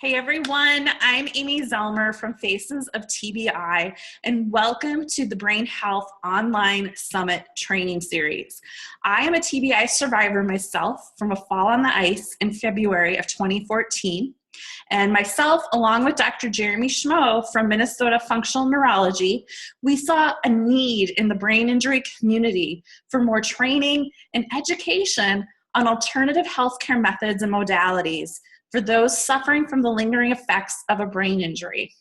Hey everyone, I'm Amy Zelmer from Faces of TBI, and welcome to the Brain Health Online Summit Training Series. I am a TBI survivor myself from a fall on the ice in February of 2014. And myself, along with Dr. Jami from Minnesota Functional Neurology, we saw a need in the brain injury community for more training and education on alternative healthcare methods and modalities for those suffering from the lingering effects of a brain injury.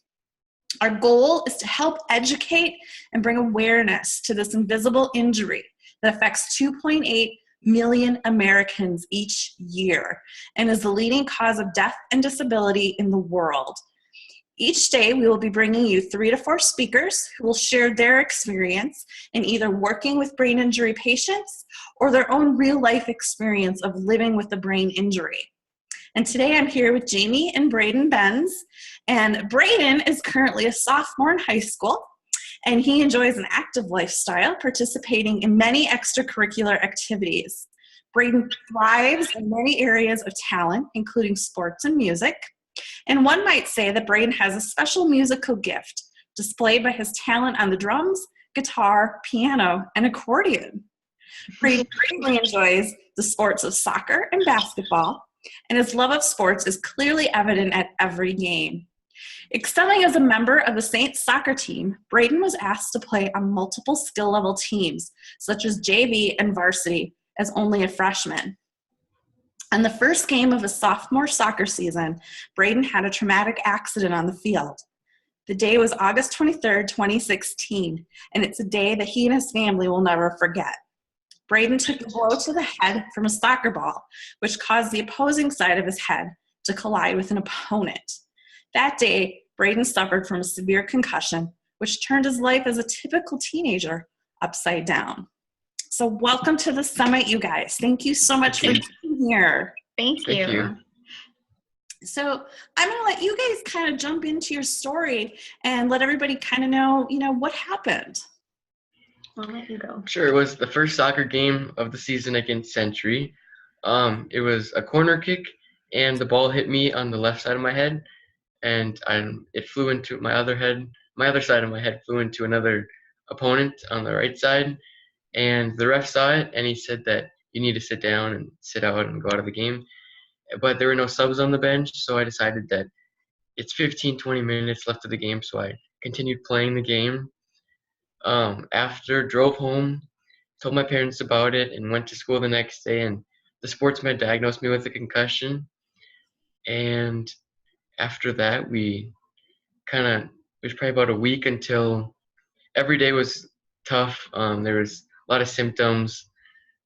Our goal is to help educate and bring awareness to this invisible injury that affects 2.8 million Americans each year and is the leading cause of death and disability in the world. Each day, we will be bringing you 3 to 4 speakers who will share their experience in either working with brain injury patients or their own real-life experience of living with a brain injury. And today I'm here with Jami and Braden Benz. And Braden is currently a sophomore in high school, and he enjoys an active lifestyle, participating in many extracurricular activities. Braden thrives in many areas of talent, including sports and music. And one might say that Braden has a special musical gift displayed by his talent on the drums, guitar, piano, and accordion. Braden greatly enjoys the sports of soccer and basketball, and his love of sports is clearly evident at every game. Excelling as a member of the Saints soccer team, Braden was asked to play on multiple skill level teams, such as JV and varsity, as only a freshman. On the first game of his sophomore soccer season, Braden had a traumatic accident on the field. The day was August 23rd, 2016, and it's a day that he and his family will never forget. Braden took a blow to the head from a soccer ball, which caused the opposing side of his head to collide with an opponent. That day, Braden suffered from a severe concussion, which turned his life as a typical teenager upside down. So welcome to the summit, you guys. Thank you so much for being here. Thank you. So I'm going to let you guys kind of jump into your story and let everybody kind of know, what happened. I'll let you go. Sure, it was the first soccer game of the season against Century. It was a corner kick, and the ball hit me on the left side of my head, and it flew into my other head. My other side of my head flew into another opponent on the right side, and the ref saw it, and he said that you need to sit down and sit out and go out of the game. But there were no subs on the bench, so I decided that it's 15, 20 minutes left of the game, so I continued playing the game. After drove home, told my parents about it, and went to school the next day, and the sports med diagnosed me with a concussion. And after that, it was probably about a week until every day was tough. There was a lot of symptoms.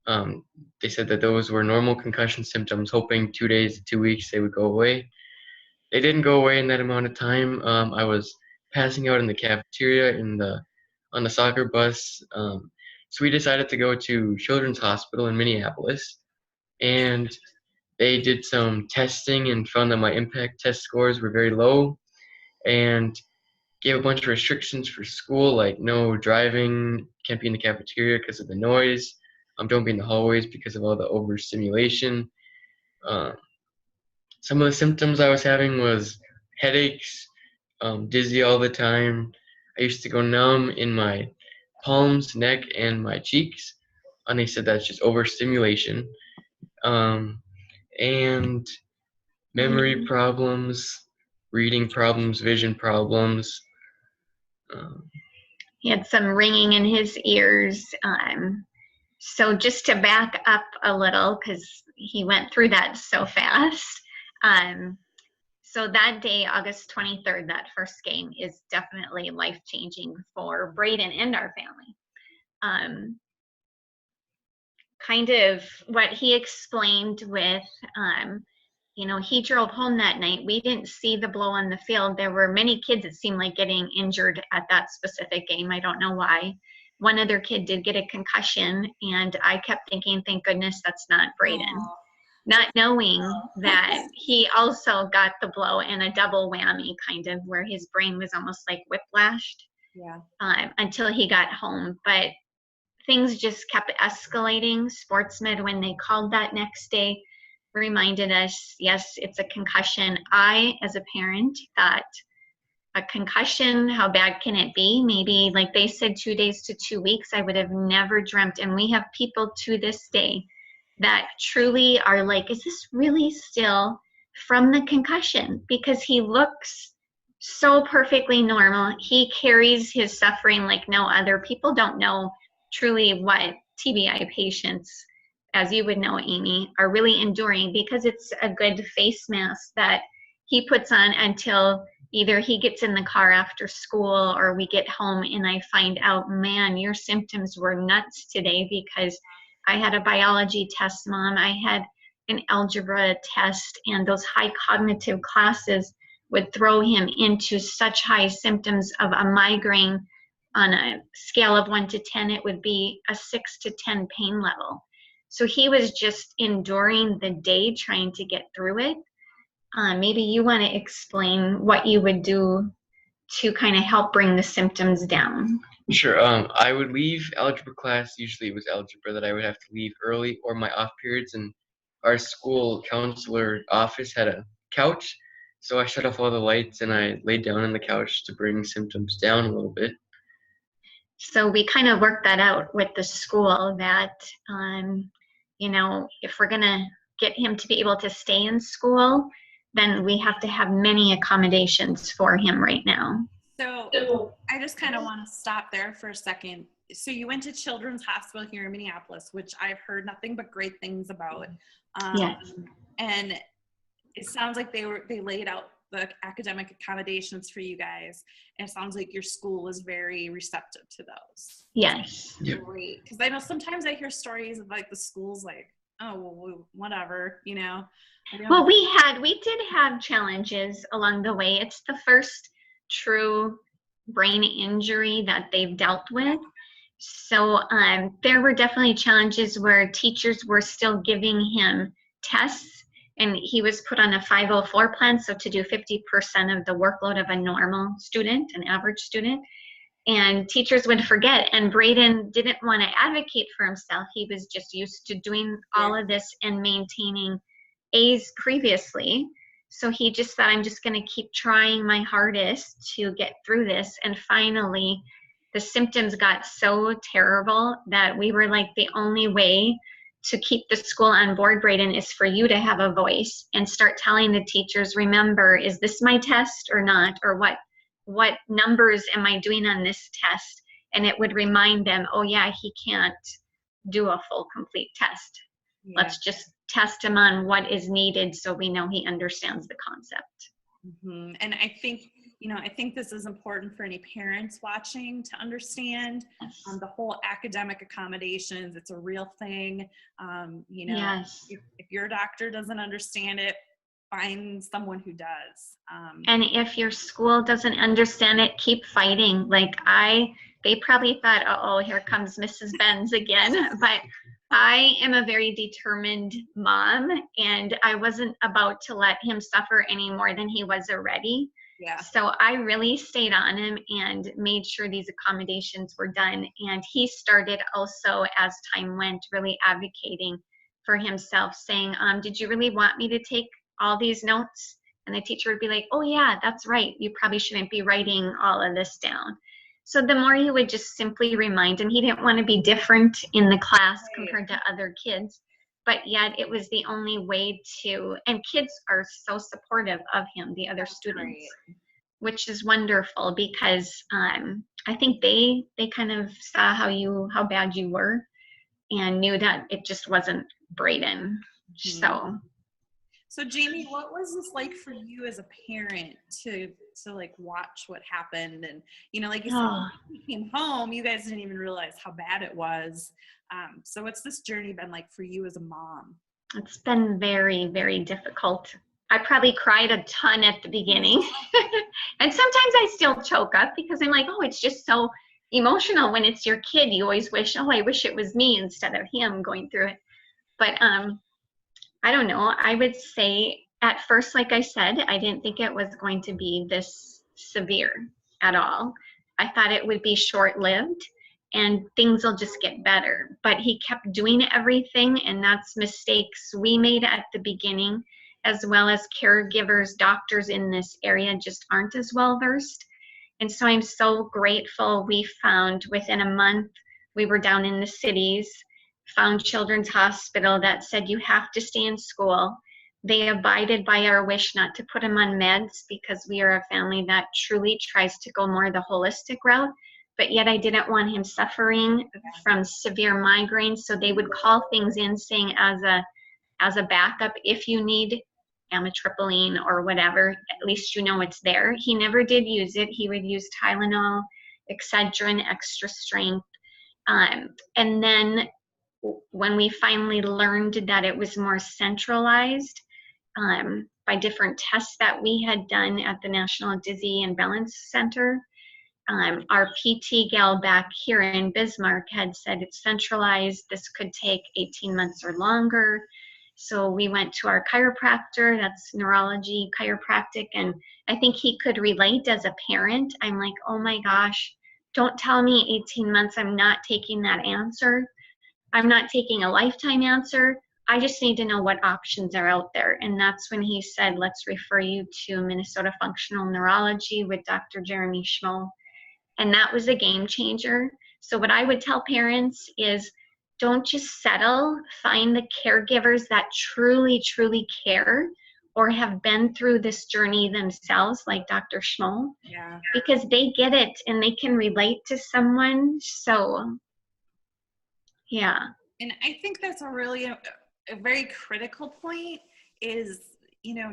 They said that those were normal concussion symptoms, hoping 2 days, 2 weeks they would go away. They didn't go away in that amount of time. I was passing out in the cafeteria on the soccer bus. So we decided to go to Children's Hospital in Minneapolis, and they did some testing and found that my impact test scores were very low, and gave a bunch of restrictions for school, like no driving, can't be in the cafeteria because of the noise, don't be in the hallways because of all the overstimulation. Some of the symptoms I was having was headaches, dizzy all the time. I used to go numb in my palms, neck, and my cheeks, and they said that's just overstimulation. And memory problems, reading problems, vision problems. He had some ringing in his ears. So just to back up a little, because he went through that so fast. So that day, August 23rd, that first game is definitely life-changing for Braden and our family. Kind of what he explained with, he drove home that night. We didn't see the blow on the field. There were many kids that seemed like getting injured at that specific game. I don't know why. One other kid did get a concussion, and I kept thinking, thank goodness that's not Braden. Not knowing that he also got the blow and a double whammy, kind of, where his brain was almost like whiplashed. Yeah. Until he got home. But things just kept escalating. Sportsmed, when they called that next day, reminded us, yes, it's a concussion. I, as a parent, thought, a concussion, how bad can it be? Maybe, like they said, 2 days to 2 weeks. I would have never dreamt. And we have people to this day that truly are like, is this really still from the concussion? Because he looks so perfectly normal. He carries his suffering like no other. People don't know truly what TBI patients, as you would know, Amy, are really enduring, because it's a good face mask that he puts on until either he gets in the car after school or we get home and I find out, man, your symptoms were nuts today because I had a biology test, Mom. I had an algebra test, and those high cognitive classes would throw him into such high symptoms of a migraine. On a scale of 1 to 10, it would be a 6 to 10 pain level. So he was just enduring the day trying to get through it. Maybe you want to explain what you would do to kind of help bring the symptoms down. Sure. I would leave algebra class. Usually it was algebra that I would have to leave early, or my off periods. And our school counselor office had a couch, so I shut off all the lights and I laid down on the couch to bring symptoms down a little bit. So we kind of worked that out with the school that, if we're going to get him to be able to stay in school, then we have to have many accommodations for him right now. So I just kind of want to stop there for a second. So you went to Children's Hospital here in Minneapolis, which I've heard nothing but great things about. Yes. And it sounds like they laid out the academic accommodations for you guys. And it sounds like your school was very receptive to those. Yes. Yep. Great. Because I know sometimes I hear stories of like the schools like, oh, well, whatever, Well, we did have challenges along the way. It's the first true brain injury that they've dealt with. So there were definitely challenges where teachers were still giving him tests, and he was put on a 504 plan, so to do 50% of the workload of a normal student, an average student. And teachers would forget, and Braden didn't want to advocate for himself. He was just used to doing all of this and maintaining A's previously. So he just thought, I'm just going to keep trying my hardest to get through this. And finally, the symptoms got so terrible that we were like, the only way to keep the school on board, Braden, is for you to have a voice and start telling the teachers, remember, is this my test or not? Or what numbers am I doing on this test? And it would remind them, oh yeah, he can't do a full complete test. Yeah. Let's just test him on what is needed so we know he understands the concept. Mm-hmm. And I think this is important for any parents watching to understand. Yes. The whole academic accommodations, it's a real thing. Yes. If your doctor doesn't understand it, find someone who does. And if your school doesn't understand it, keep fighting. They probably thought, oh, here comes Mrs. Benz again. But I am a very determined mom, and I wasn't about to let him suffer any more than he was already. Yeah. So I really stayed on him and made sure these accommodations were done. And he started also, as time went, really advocating for himself, saying, did you really want me to take all these notes? And the teacher would be like, oh yeah, that's right. You probably shouldn't be writing all of this down. So the more he would just simply remind him, he didn't want to be different in the class compared to other kids, but yet it was the only way to, and kids are so supportive of him, the other students, which is wonderful, because I think they kind of saw how bad you were and knew that it just wasn't Braden. Mm-hmm. So Jami, what was this like for you as a parent to like watch what happened? And, like you said, when you came home, you guys didn't even realize how bad it was. So what's this journey been like for you as a mom? It's been very, very difficult. I probably cried a ton at the beginning. And sometimes I still choke up because I'm like, oh, it's just so emotional when it's your kid. You always wish, oh, I wish it was me instead of him going through it. But I don't know. I would say at first, like I said, I didn't think it was going to be this severe at all. I thought it would be short-lived. and things will just get better. But he kept doing everything, and that's mistakes we made at the beginning, as well as caregivers, doctors in this area just aren't as well versed. And so I'm so grateful we found within a month, we were down in the cities, found Children's Hospital that said you have to stay in school. They abided by our wish not to put him on meds because we are a family that truly tries to go more the holistic route. But yet I didn't want him suffering from severe migraines. So they would call things in saying as a backup, if you need amitriptyline or whatever, at least you know it's there. He never did use it. He would use Tylenol, Excedrin, extra strength. And then when we finally learned that it was more centralized by different tests that we had done at the National Dizzy and Balance Center, our PT gal back here in Bismarck had said it's centralized. This could take 18 months or longer. So we went to our chiropractor, that's neurology chiropractic, and I think he could relate as a parent. I'm like, oh my gosh, don't tell me 18 months. I'm not taking that answer. I'm not taking a lifetime answer. I just need to know what options are out there. And that's when he said, let's refer you to Minnesota Functional Neurology with Dr. Jami. And that was a game changer. So what I would tell parents is, don't just settle. Find the caregivers that truly, truly care or have been through this journey themselves, like Dr. Schmoll, because they get it and they can relate to someone. So, yeah. And I think that's a really a very critical point is,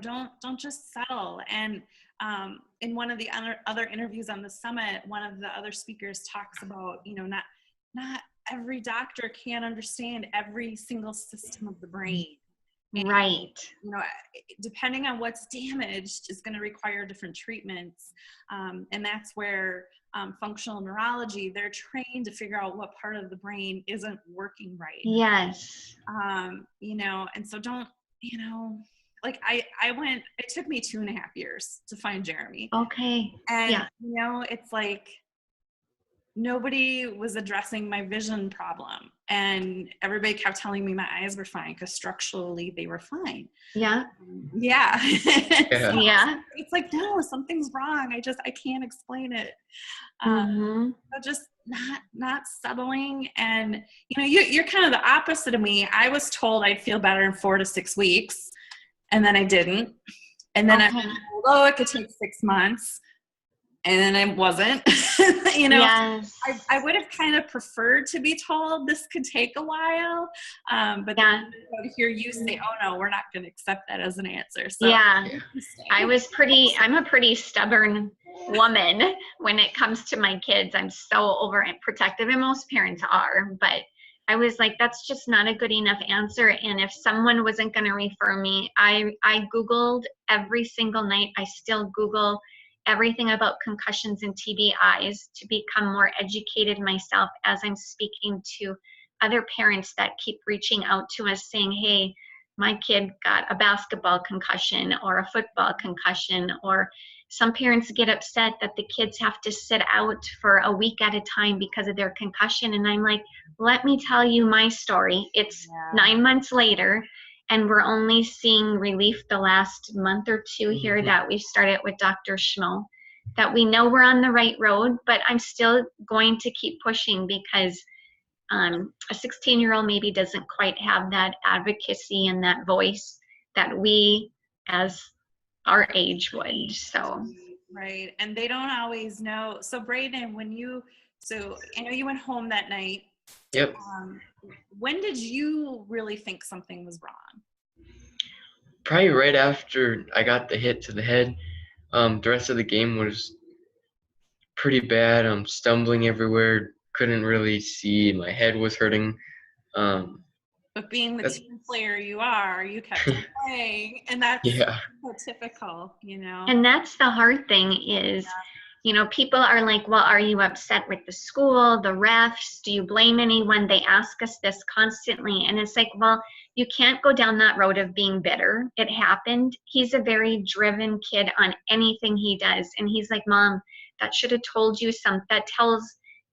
don't just settle. And in one of the other interviews on the summit, one of the other speakers talks about, not every doctor can understand every single system of the brain. And, right. Depending on what's damaged is going to require different treatments. And that's where functional neurology, they're trained to figure out what part of the brain isn't working right. Yes. And so don't, like it took me 2.5 years to find Jami. Okay. And, it's like, nobody was addressing my vision problem, and everybody kept telling me my eyes were fine because structurally they were fine. Yeah. Yeah. Yeah. So yeah. it's like, no, something's wrong. I can't explain it. Mm-hmm. So just not settling. And, you're kind of the opposite of me. I was told I'd feel better in 4 to 6 weeks, and then I didn't. And then I was told, it could take 6 months. And then I wasn't, Yes. I would have kind of preferred to be told this could take a while. But then to hear you say, oh no, we're not going to accept that as an answer. So I'm a pretty stubborn woman when it comes to my kids. I'm so overprotective, and most parents are, but I was like, that's just not a good enough answer. And if someone wasn't going to refer me, I Googled every single night. I still Google everything about concussions and TBIs to become more educated myself as I'm speaking to other parents that keep reaching out to us saying, hey, my kid got a basketball concussion or a football concussion, or some parents get upset that the kids have to sit out for a week at a time because of their concussion. And I'm like, let me tell you my story. It's 9 months later, and we're only seeing relief the last month or two here that we've started with Dr. Schmoll, that we know we're on the right road, but I'm still going to keep pushing because a 16-year-old maybe doesn't quite have that advocacy and that voice that we as our age would. So. Right. And they don't always know. So Braden, I know you went home that night. Yep. When did you really think something was wrong? Probably right after I got the hit to the head. The rest of the game was pretty bad. I'm stumbling everywhere. Couldn't really see. My head was hurting. But being the team player you are, you kept on playing, and that's so typical, And that's the hard thing is, people are like, well, are you upset with the school, the refs? Do you blame anyone? They ask us this constantly. And it's like, well, you can't go down that road of being bitter. It happened. He's a very driven kid on anything he does. And he's like, Mom, that should have told you something. That tells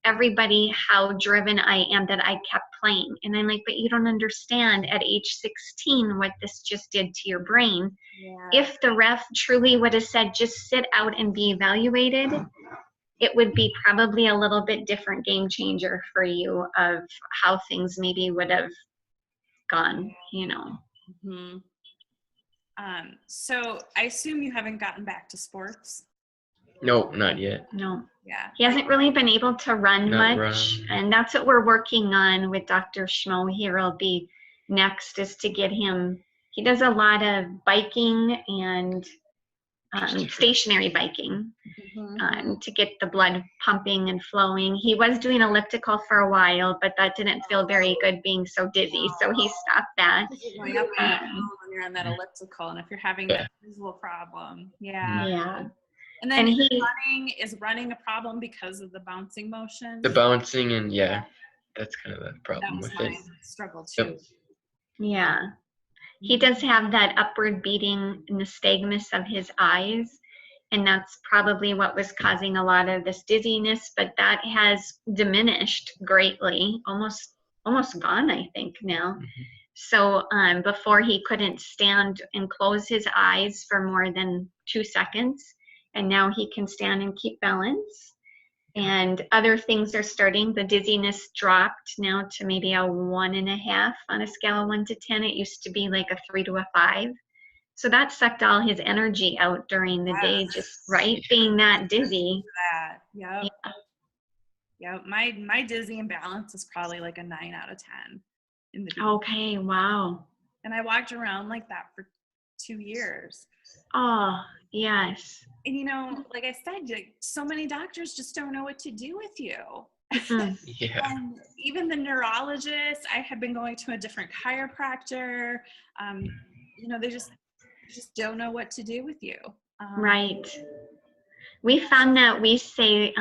everybody how driven I am that I kept playing. And I'm like, but you don't understand at age 16 what this just did to your brain. Yeah. If the ref truly would have said, just sit out and be evaluated, it would be probably a little bit different game changer for you of how things maybe would have gone, you know. Mm-hmm. So I assume you haven't gotten back to sports? Nope, not yet. No. Yeah. He hasn't really been able to run Not much, run. and that's what we're working on with Dr. Schmo here. Will be next is to get him. He does a lot of biking and stationary biking to get the blood pumping and flowing. He was doing elliptical for a while, but that didn't feel very good being so dizzy, so he stopped that. Going up and down when you're on that elliptical, and if you're having that visual problem, Yeah. And then And is running a problem because of the bouncing motion? The bouncing, and that's kind of the problem That was with my it. struggle too. Yeah. He does have that upward beating nystagmus of his eyes, and that's probably what was causing a lot of this dizziness, but that has diminished greatly, almost gone, I think, now. Mhm. So before he couldn't stand and close his eyes for more than 2 seconds, and now he can stand and keep balance. And other things are starting. The dizziness dropped now to maybe a 1.5 on a scale of 1 to 10. It used to be like a 3 to a 5. So that sucked all his energy out during the day, just being that dizzy. Yep. Yep. My dizzy and balance is probably like a 9 out of 10 in the beginning. Okay, wow. And I walked around like that for 2 years. Oh, yes. And you know, like I said, so many doctors just don't know what to do with you. Yeah. And even the neurologist, I had been going to a different chiropractor. You know, they just don't know what to do with you. Right. We found that we say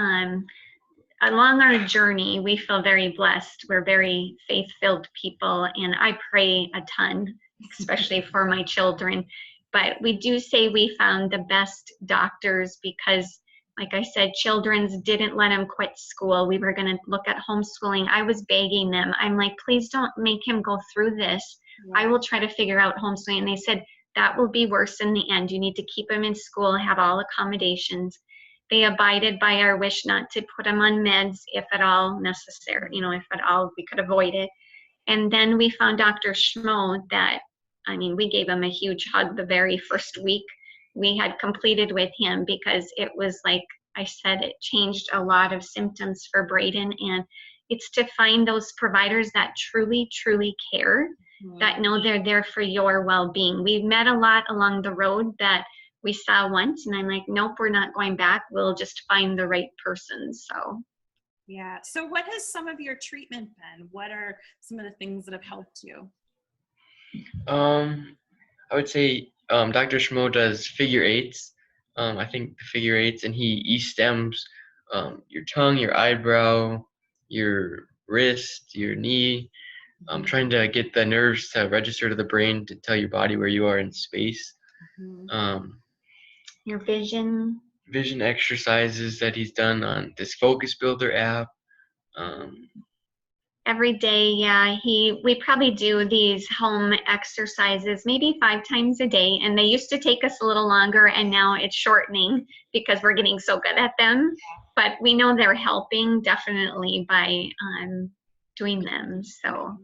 along our journey, we feel very blessed. We're very faith-filled people, and I pray a ton, especially for my children. But we do say we found the best doctors because, like I said, children's didn't let him quit school. We were going to look at homeschooling. I was begging them. I'm like, please don't make him go through this. I will try to figure out homeschooling. And they said, that will be worse in the end. You need to keep him in school, have all accommodations. They abided by our wish not to put him on meds if at all necessary, you know, if at all we could avoid it. And then we found Dr. Schmo that, I mean, we gave him a huge hug the very first week we had completed with him because it was like I said, it changed a lot of symptoms for Braden. And it's to find those providers that truly, truly care, that know they're there for your well-being. We've met a lot along the road that we saw once, and I'm like, nope, we're not going back. We'll just find the right person. So. Yeah. So what has some of your treatment been? What are some of the things that have helped you? I would say Dr. Schmo does figure eights. I think the figure eights, and he stems your tongue, your eyebrow, your wrist, your knee, trying to get the nerves to register to the brain to tell your body where you are in space. Your vision Exercises that he's done on this Focus Builder app. Every day, yeah. We probably do these home exercises maybe 5 times a day, and they used to take us a little longer, and now it's shortening because we're getting so good at them. But we know they're helping definitely by doing them. So.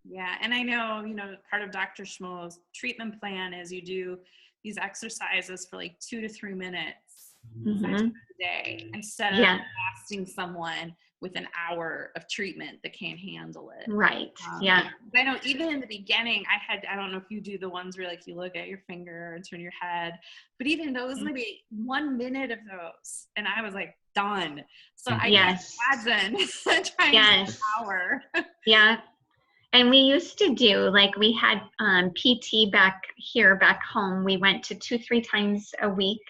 Yeah, and I know, part of Dr. Schmo's treatment plan is you do these exercises for like 2 to 3 minutes a day instead of fasting someone with an hour of treatment that can't handle it. Right. Yeah. I know even in the beginning, I don't know if you do the ones where like you look at your finger and turn your head, but even those, maybe 1 minute of those, and I was like, done. So I can't imagine trying an hour. Yeah. And we used to do, like we had PT back home. We went to 2-3 times a week,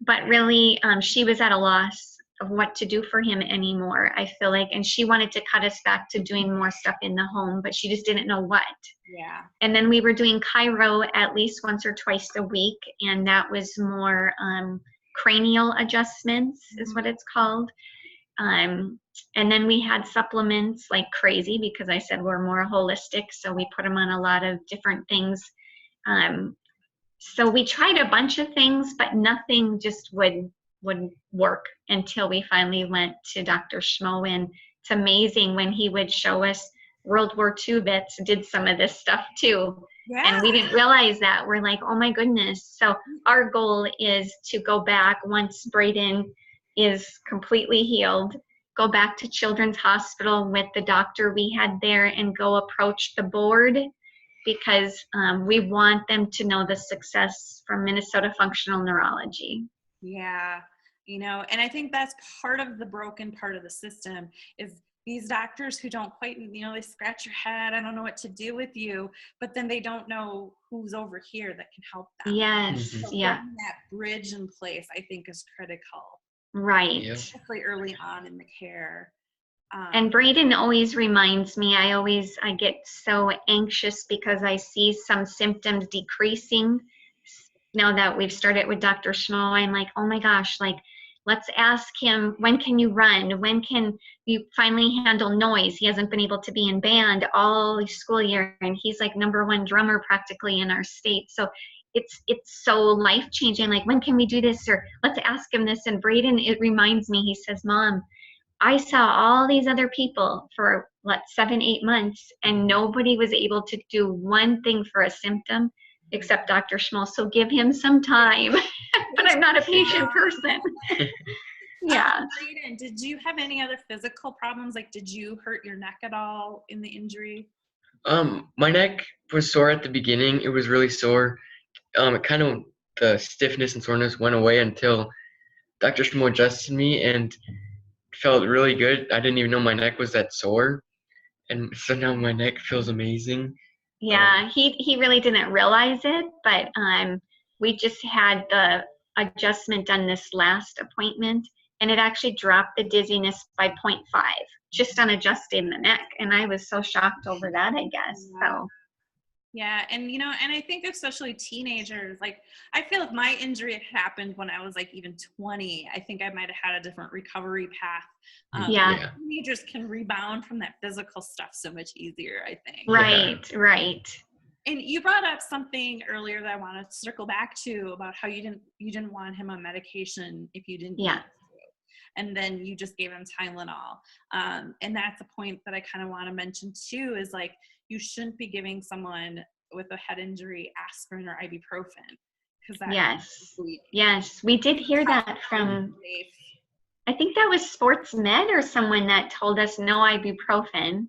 but really she was at a loss of what to do for him anymore, I feel like. And she wanted to cut us back to doing more stuff in the home, but she just didn't know what. Yeah. And then we were doing chiro at least once or twice a week. And that was more cranial adjustments is what it's called. And then we had supplements like crazy because I said we're more holistic. So we put him on a lot of different things. So we tried a bunch of things, but nothing just would work until we finally went to Dr. Schmo. And it's amazing when he would show us World War II vets did some of this stuff too. Yeah. And we didn't realize that. We're like, oh my goodness. So our goal is to go back once Braden is completely healed, go back to Children's Hospital with the doctor we had there and go approach the board, because we want them to know the success from Minnesota Functional Neurology. Yeah, and I think that's part of the broken part of the system is these doctors who don't quite, they scratch your head, I don't know what to do with you, but then they don't know who's over here that can help them. Yes, so yeah. That bridge in place, I think, is critical. Right. Yeah. Especially early on in the care. And Braden always reminds me, I get so anxious because I see some symptoms decreasing. Now that we've started with Dr. Schmo, I'm like, oh my gosh, like, let's ask him, when can you run? When can you finally handle noise? He hasn't been able to be in band all school year, and he's like #1 drummer practically in our state. So it's so life-changing. Like, when can we do this? Or let's ask him this. And Braden, it reminds me, he says, Mom, I saw all these other people for 7-8 months, and nobody was able to do one thing for a symptom except Dr. Schmo. So give him some time. But I'm not a patient person. Yeah. Braden, did you have any other physical problems? Like, did you hurt your neck at all in the injury? My neck was sore at the beginning. It was really sore. The stiffness and soreness went away until Dr. Schmo adjusted me and felt really good. I didn't even know my neck was that sore. And so now my neck feels amazing. Yeah, he really didn't realize it, but we just had the adjustment done this last appointment, and it actually dropped the dizziness by 0.5 just on adjusting the neck. And I was so shocked over that, I guess. So. Yeah, and and I think especially teenagers, like, I feel if my injury had happened when I was like even 20, I think I might have had a different recovery path. Yeah. Teenagers can rebound from that physical stuff so much easier, I think. Right, yeah. Right. And you brought up something earlier that I want to circle back to about how you didn't want him on medication if you didn't. Yeah. And then you just gave him Tylenol. And that's a point that I kind of want to mention too, is like, you shouldn't be giving someone with a head injury aspirin or ibuprofen. Yes, we did hear that from, I think that was Sports Med or someone that told us no ibuprofen.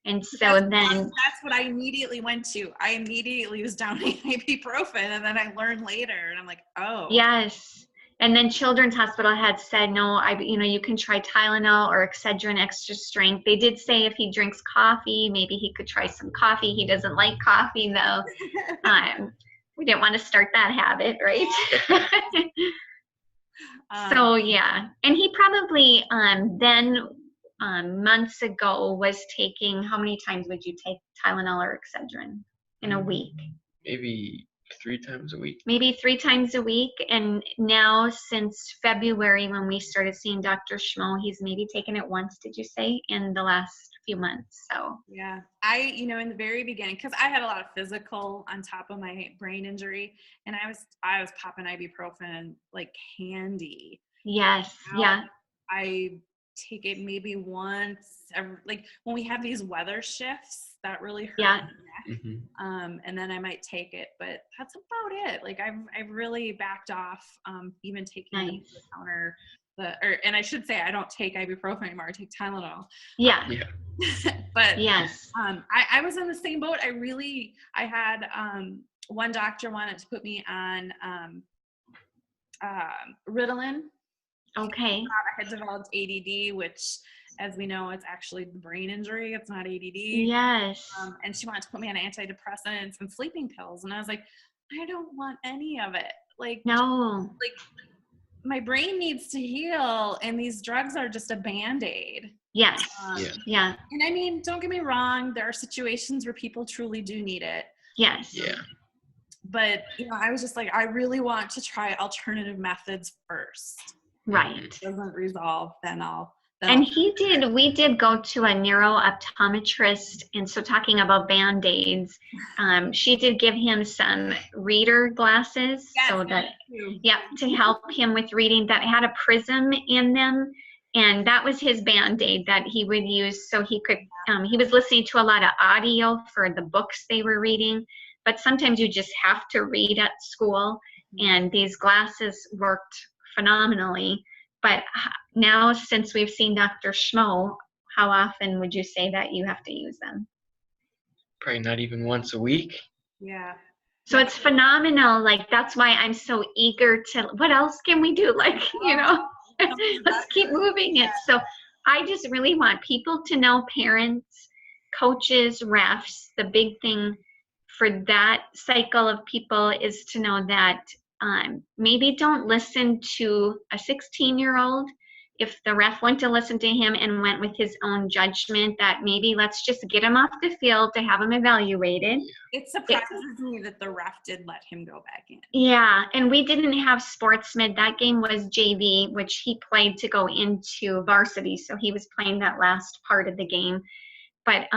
And so that's what I immediately went to. I immediately was downing ibuprofen, and then I learned later, and I'm like, oh. Yes. And then Children's Hospital had said, no, you can try Tylenol or Excedrin extra strength. They did say if he drinks coffee, maybe he could try some coffee. He doesn't like coffee, though. We didn't want to start that habit, right? So, yeah. And he probably then months ago was taking, how many times would you take Tylenol or Excedrin in a week? Maybe 3 times a week. Maybe 3 times a week. And now since February, when we started seeing Dr. Schmo, he's maybe taken it once, did you say, in the last few months? So yeah, I in the very beginning, because I had a lot of physical on top of my brain injury, and I was popping ibuprofen like candy. Yes. Now, yeah. I take it maybe once every, like when we have these weather shifts that really hurt my neck. Mm-hmm. And then I might take it, but that's about it. Like I've really backed off even taking the counter and I should say I don't take ibuprofen anymore. I take Tylenol. Yeah. But yes. I was in the same boat. I had one doctor wanted to put me on Ritalin. Okay. I had developed ADD, which, as we know, it's actually the brain injury. It's not ADD. Yes. And she wanted to put me on antidepressants and sleeping pills. And I was like, I don't want any of it. Like, no. Like, my brain needs to heal, and these drugs are just a Band-Aid. Yes. Yeah. And I mean, don't get me wrong. There are situations where people truly do need it. Yes. Yeah. But, I was just like, I really want to try alternative methods first. Right. If it doesn't resolve, then I'll And we did go to a neuro-optometrist, and so talking about Band-Aids, she did give him some reader glasses, so that, to help him with reading, that had a prism in them, and that was his Band-Aid that he would use so he could, he was listening to a lot of audio for the books they were reading, but sometimes you just have to read at school, and these glasses worked phenomenally. But now, since we've seen Dr. Schmo, how often would you say that you have to use them? Probably not even once a week. Yeah. So it's phenomenal. Like, that's why I'm so eager to, what else can we do? Like, let's keep moving it. So I just really want people to know, parents, coaches, refs, the big thing for that cycle of people is to know that maybe don't listen to a 16-year-old. If the ref went to listen to him and went with his own judgment, that maybe let's just get him off the field to have him evaluated. It surprises me that the ref did let him go back in. Yeah, and we didn't have sports mid. That game was JV, which he played to go into varsity, so he was playing that last part of the game. But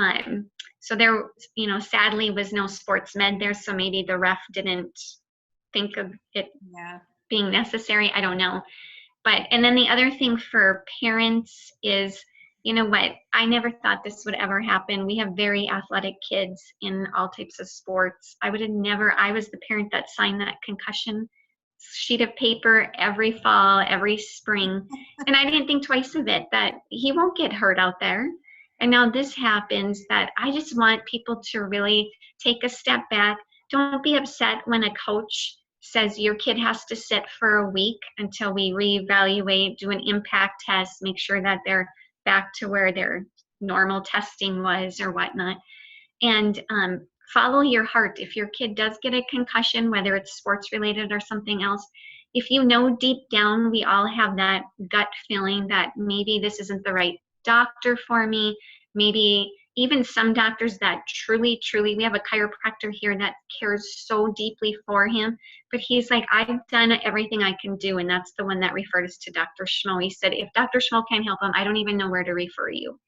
so there, sadly was no sports med there, so maybe the ref didn't think of it being necessary. I don't know. But, and then the other thing for parents is, I never thought this would ever happen. We have very athletic kids in all types of sports. I was the parent that signed that concussion sheet of paper every fall, every spring. And I didn't think twice of it, that he won't get hurt out there. And now this happens, that I just want people to really take a step back. Don't be upset when a coach says your kid has to sit for a week until we reevaluate, do an impact test, make sure that they're back to where their normal testing was or whatnot. And follow your heart. If your kid does get a concussion, whether it's sports related or something else, if you know deep down, we all have that gut feeling that maybe this isn't the right doctor for me, maybe even some doctors that truly, we have a chiropractor here that cares so deeply for him, but he's like, I've done everything I can do, and that's the one that referred us to Dr. Schmo. He said, if Dr. Schmo can't help him, I don't even know where to refer you.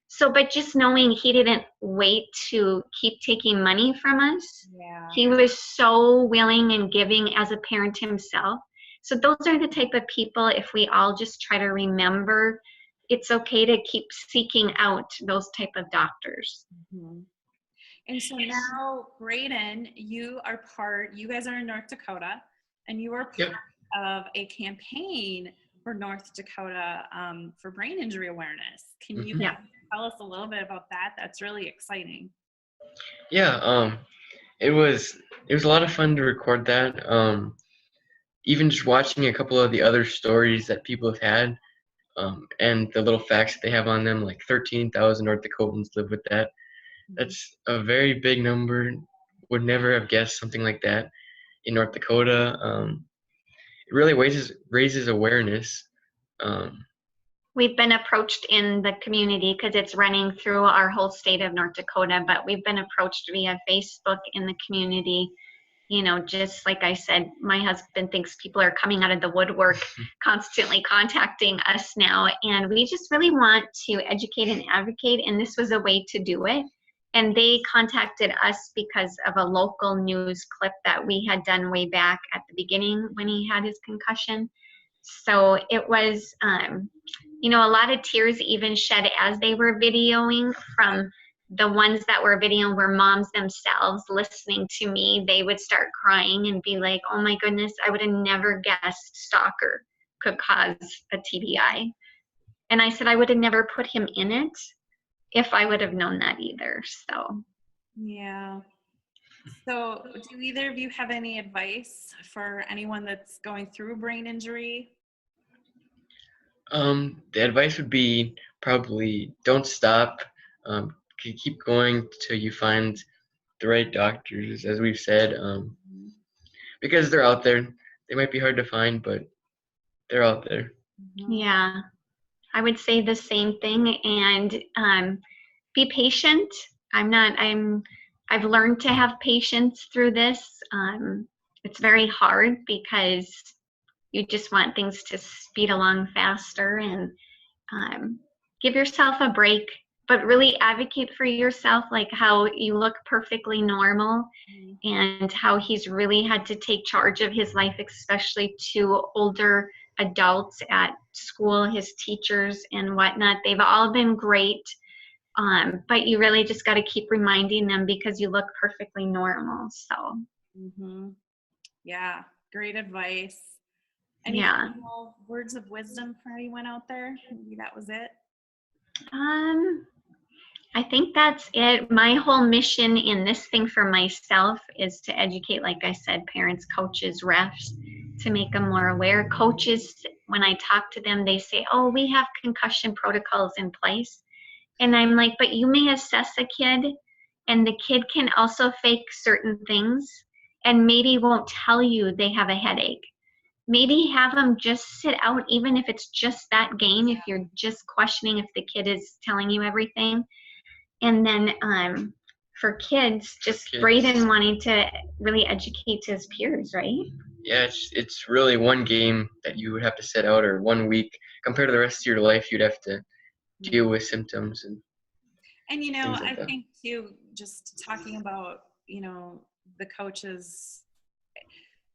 So, but just knowing he didn't wait to keep taking money from us, he was so willing and giving as a parent himself. So those are the type of people, if we all just try to remember, it's okay to keep seeking out those type of doctors. Mm-hmm. And so now, Braden, you guys are in North Dakota, and you are part of a campaign for North Dakota for brain injury awareness. Can you tell us a little bit about that? That's really exciting. Yeah, it was a lot of fun to record that. Even just watching a couple of the other stories that people have had, and the little facts that they have on them, like 13,000 North Dakotans live with that. That's a very big number. Would never have guessed something like that in North Dakota. It really raises awareness. We've been approached in the community because it's running through our whole state of North Dakota, but we've been approached via Facebook in the community. Just like I said, my husband thinks people are coming out of the woodwork, constantly contacting us now, and we just really want to educate and advocate, and this was a way to do it. And they contacted us because of a local news clip that we had done way back at the beginning when he had his concussion. So it was, a lot of tears even shed as they were videoing. From the ones that were videoing were moms themselves listening to me. They would start crying and be like, oh my goodness, I would have never guessed stalker could cause a TBI. And I said, I would have never put him in it if I would have known that either. So. Yeah. So do either of you have any advice for anyone that's going through brain injury? The advice would be probably don't stop. Keep going till you find the right doctors, as we've said, because they're out there. They might be hard to find, but they're out there. Yeah, I would say the same thing, and be patient. I've learned to have patience through this. It's very hard because you just want things to speed along faster, and give yourself a break, but really advocate for yourself, like how you look perfectly normal and how he's really had to take charge of his life, especially to older adults at school, his teachers and whatnot. They've all been great. But you really just got to keep reminding them because you look perfectly normal. So, yeah, great advice. Any final words of wisdom for anyone out there? Maybe that was it. I think that's it. My whole mission in this thing for myself is to educate, like I said, parents, coaches, refs, to make them more aware. Coaches, when I talk to them, they say, oh, we have concussion protocols in place. And I'm like, but you may assess a kid and the kid can also fake certain things and maybe won't tell you they have a headache. Maybe have them just sit out, even if it's just that game, if you're just questioning if the kid is telling you everything. And then for kids, Braden wanting to really educate his peers, right? Yeah, it's really one game that you would have to sit out, or 1 week. Compared to the rest of your life, you'd have to deal with symptoms and you know, like I that. think too, just talking about, you know, the coaches.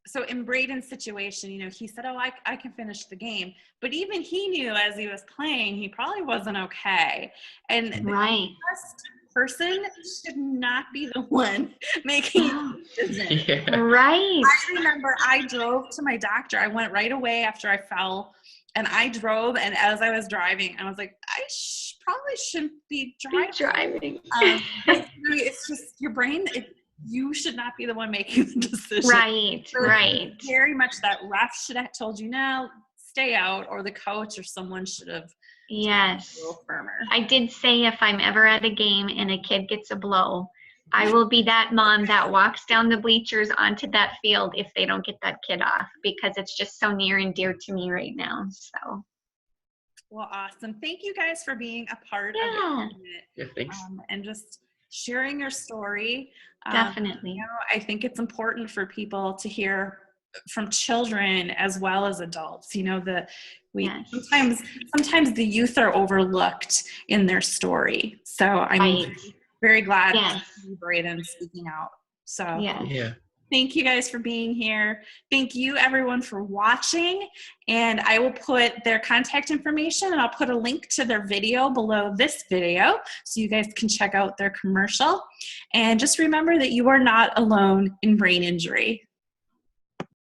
So in Braden's situation, you know, he said, oh, I can finish the game. But even he knew as he was playing, he probably wasn't okay. And the best person should not be the one making the decision. Yeah. Right. I remember I drove to my doctor. I went right away after I fell. And I drove, and as I was driving, I was like, I probably shouldn't be driving. It's just your brain. You should not be the one making the decision. Right, so right. Very much that ref should have told you, no, stay out, or the coach or someone should have. Yes. A little firmer. I did say if I'm ever at a game and a kid gets a blow, I will be that mom that walks down the bleachers onto that field if they don't get that kid off, because it's just so near and dear to me right now. So. Well, awesome. Thank you guys for being a part of it. Yeah, thanks. And just sharing your story. Definitely. You know, I think it's important for people to hear from children as well as adults. You know, sometimes the youth are overlooked in their story. So I'm very glad to see Braden speaking out. So thank you guys for being here. Thank you everyone for watching. And I will put their contact information and I'll put a link to their video below this video so you guys can check out their commercial. And just remember that you are not alone in brain injury.